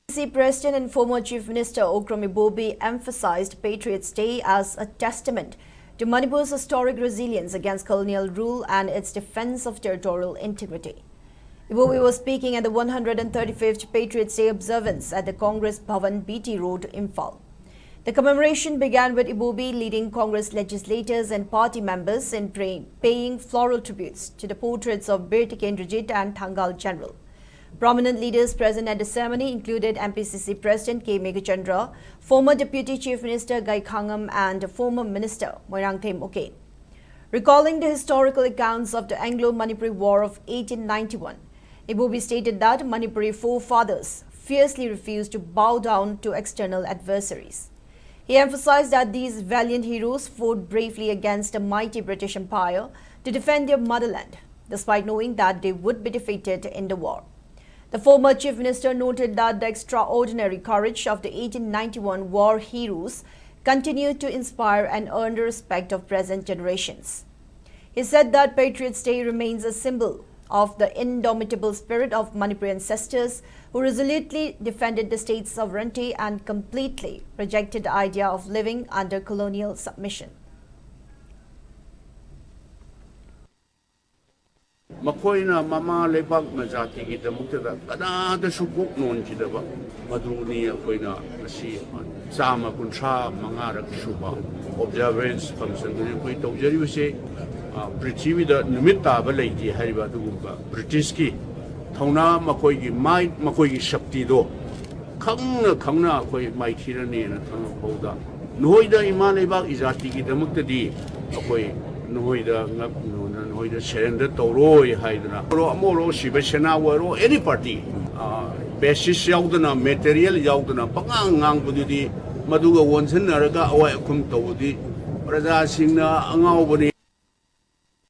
President and former Chief Minister Ibobi emphasized Patriots' Day as a testament to Manipur's historic resilience against colonial rule and its defense of territorial integrity. Ibobi was speaking at the 135th Patriots' Day observance at the Congress Bhavan, BT Road, Imphal. The commemoration began with Ibobi leading Congress legislators and party members in paying floral tributes to the portraits of Bir Tikendrajit and Thangal General. Prominent leaders present at the ceremony included MPCC President K. Megachandra, former Deputy Chief Minister Gai Khangam and former Minister Moirangthem Oke. Recalling the historical accounts of the Anglo-Manipuri War of 1891, Ibobi stated that Manipuri forefathers fiercely refused to bow down to external adversaries. He emphasized that these valiant heroes fought bravely against a mighty British Empire to defend their motherland, despite knowing that they would be defeated in the war. The former Chief Minister noted that the extraordinary courage of the 1891 war heroes continued to inspire and earn the respect of present generations. He said that Patriots' Day remains a symbol of the indomitable spirit of Manipuri ancestors who resolutely defended the state's sovereignty and completely rejected the idea of living under colonial submission. Makoina mama lebak majati ki damukta kada da subuk non ki daba maduni akoina nasi sama kuncha mangarak shuba observance function ni koi tawjari se prithvi da nimit ta ba leiti hariba dugumba british ki thauna makoi gi mai makoi gi shakti do khangna koi mai thirani na thang boda noida ima lebak izati ki damukta di akoi noida ngap noida surrender toro haidana ro amoro shibasena waro any party basis yaudana material yaudana pangang ngang budidi maduga wonsen naraga awai kum tawdi praja singna angau bani